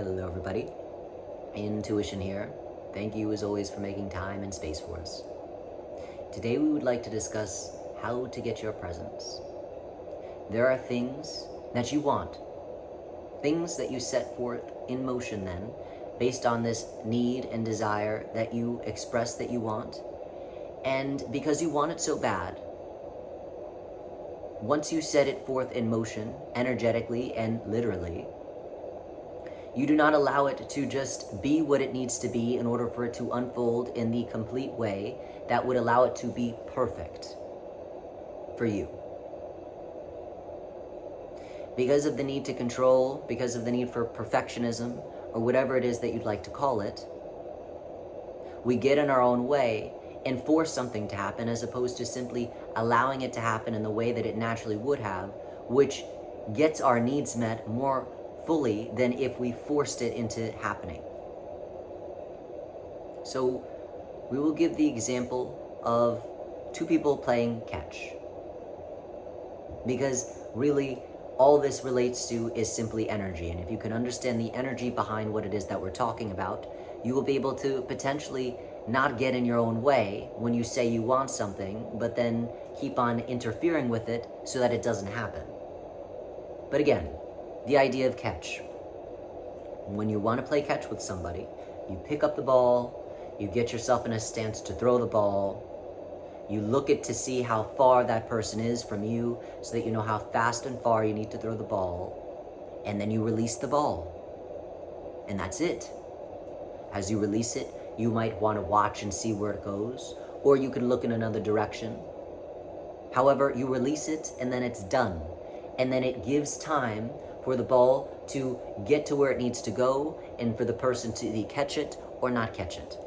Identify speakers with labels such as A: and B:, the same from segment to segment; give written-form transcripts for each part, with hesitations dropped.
A: Hello everybody, Intuition here. Thank you as always for making time and space for us. Today we would like to discuss how to get your presence. There are things that you want, things that you set forth in motion then, based on this need and desire that you express that you want, and because you want it so bad, once you set it forth in motion, energetically and literally, you do not allow it to just be what it needs to be in order for it to unfold in the complete way that would allow it to be perfect for you. Because of the need to control, because of the need for perfectionism, or whatever it is that you'd like to call it, we get in our own way and force something to happen as opposed to simply allowing it to happen in the way that it naturally would have, which gets our needs met more fully than if we forced it into happening. So we will give the example of two people playing catch, because really all this relates to is simply energy. And if you can understand the energy behind what it is that we're talking about, you will be able to potentially not get in your own way when you say you want something, but then keep on interfering with it so that it doesn't happen. But again, the idea of catch. When you want to play catch with somebody, you pick up the ball, you get yourself in a stance to throw the ball, you look at to see how far that person is from you so that you know how fast and far you need to throw the ball, and then you release the ball. And that's it. As you release it, you might want to watch and see where it goes, or you can look in another direction. However, you release it and then it's done. And then it gives time for the ball to get to where it needs to go and for the person to either catch it or not catch it.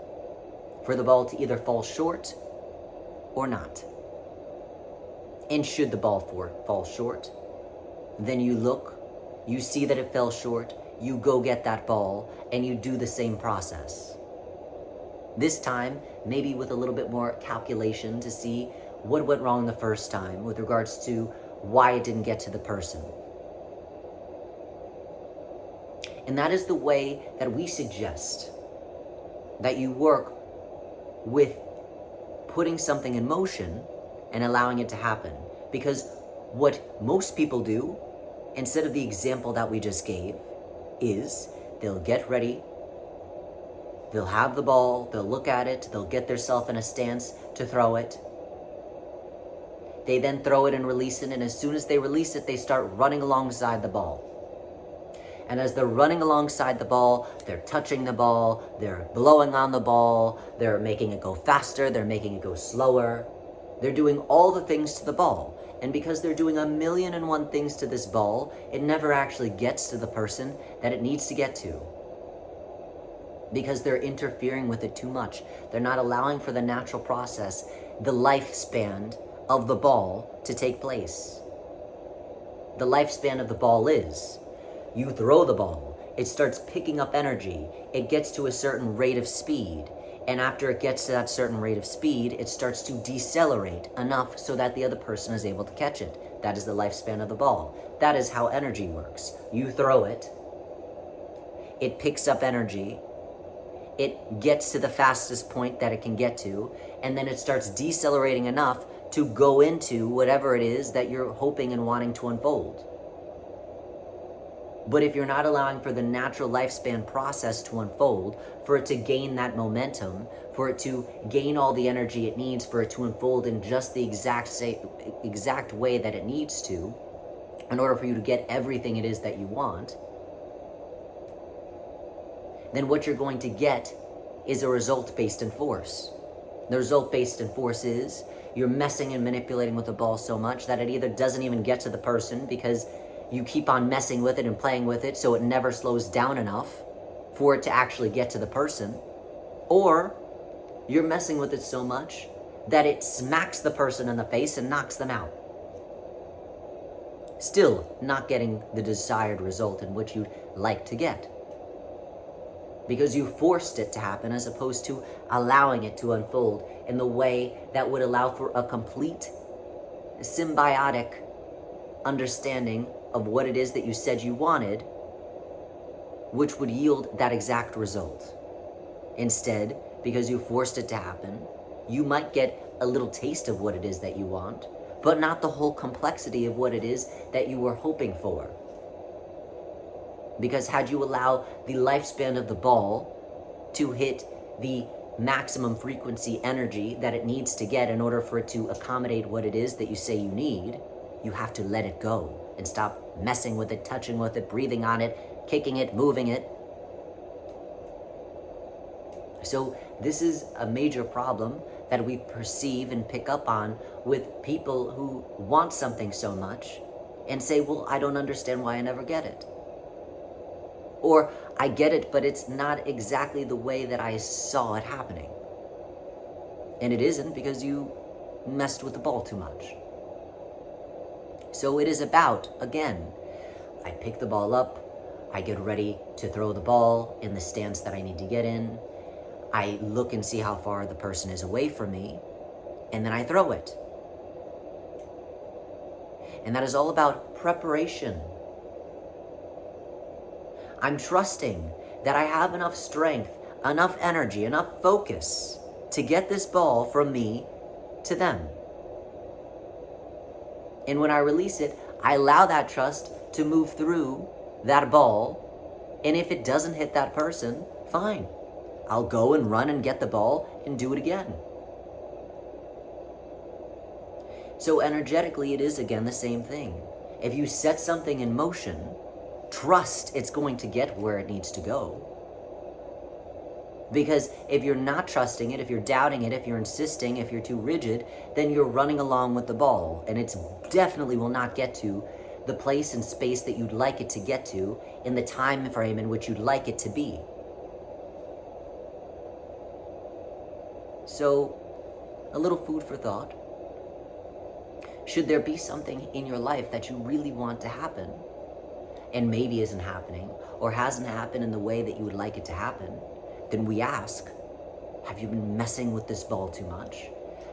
A: For the ball to either fall short or not. And should the ball fall short, then you look, you see that it fell short, you go get that ball, and you do the same process. This time, maybe with a little bit more calculation to see what went wrong the first time with regards to why it didn't get to the person. And that is the way that we suggest that you work with putting something in motion and allowing it to happen. Because what most people do, instead of the example that we just gave, is they'll get ready, they'll have the ball, they'll look at it, they'll get themselves in a stance to throw it. They then throw it and release it, and as soon as they release it, they start running alongside the ball. And as they're running alongside the ball, they're touching the ball, they're blowing on the ball, they're making it go faster, they're making it go slower. They're doing all the things to the ball. And because they're doing 1,000,001 things to this ball, it never actually gets to the person that it needs to get to. Because they're interfering with it too much. They're not allowing for the natural process, the lifespan of the ball to take place. The lifespan of the ball is, you throw the ball, it starts picking up energy, it gets to a certain rate of speed, and after it gets to that certain rate of speed, it starts to decelerate enough so that the other person is able to catch it. That is the lifespan of the ball. That is how energy works. You throw it, it picks up energy, it gets to the fastest point that it can get to, and then it starts decelerating enough to go into whatever it is that you're hoping and wanting to unfold. But if you're not allowing for the natural lifespan process to unfold, for it to gain that momentum, for it to gain all the energy it needs, for it to unfold in just the exact way that it needs to, in order for you to get everything it is that you want, then what you're going to get is a result based in force. The result based in force is you're messing and manipulating with the ball so much that it either doesn't even get to the person because you keep on messing with it and playing with it so it never slows down enough for it to actually get to the person, or you're messing with it so much that it smacks the person in the face and knocks them out. Still not getting the desired result in which you'd like to get. Because you forced it to happen as opposed to allowing it to unfold in the way that would allow for a complete symbiotic understanding of what it is that you said you wanted which would yield that exact result. Instead, because you forced it to happen, you might get a little taste of what it is that you want, but not the whole complexity of what it is that you were hoping for. Because had you allowed the lifespan of the ball to hit the maximum frequency energy that it needs to get in order for it to accommodate what it is that you say you need, you have to let it go and stop messing with it, touching with it, breathing on it, kicking it, moving it. So this is a major problem that we perceive and pick up on with people who want something so much and say, well, I don't understand why I never get it. Or I get it, but it's not exactly the way that I saw it happening. And it isn't because you messed with the ball too much. So it is about, again, I pick the ball up, I get ready to throw the ball in the stance that I need to get in, I look and see how far the person is away from me, and then I throw it. And that is all about preparation. I'm trusting that I have enough strength, enough energy, enough focus to get this ball from me to them. And when I release it, I allow that trust to move through that ball. And if it doesn't hit that person, fine. I'll go and run and get the ball and do it again. So energetically, it is again the same thing. If you set something in motion, trust it's going to get where it needs to go. Because if you're not trusting it, if you're doubting it, if you're insisting, if you're too rigid, then you're running along with the ball, and it definitely will not get to the place and space that you'd like it to get to in the time frame in which you'd like it to be. So, a little food for thought. Should there be something in your life that you really want to happen, and maybe isn't happening, or hasn't happened in the way that you would like it to happen, then we ask, have you been messing with this ball too much?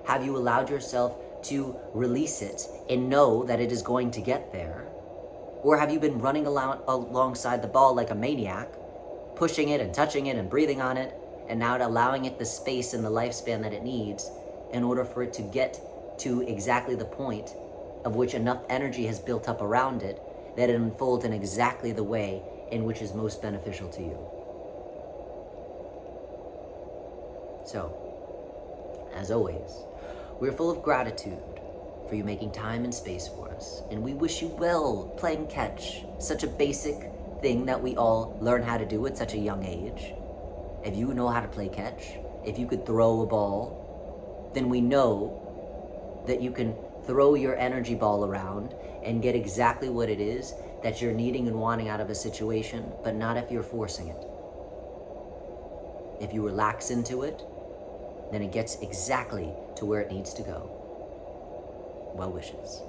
A: Have you allowed yourself to release it and know that it is going to get there? Or have you been running alongside the ball like a maniac, pushing it and touching it and breathing on it, and not allowing it the space and the lifespan that it needs in order for it to get to exactly the point of which enough energy has built up around it that it unfolds in exactly the way in which is most beneficial to you? So, as always, we're full of gratitude for you making time and space for us, and we wish you well playing catch, such a basic thing that we all learn how to do at such a young age. If you know how to play catch, if you could throw a ball, then we know that you can throw your energy ball around and get exactly what it is that you're needing and wanting out of a situation, but not if you're forcing it. If you relax into it, then it gets exactly to where it needs to go. Well wishes.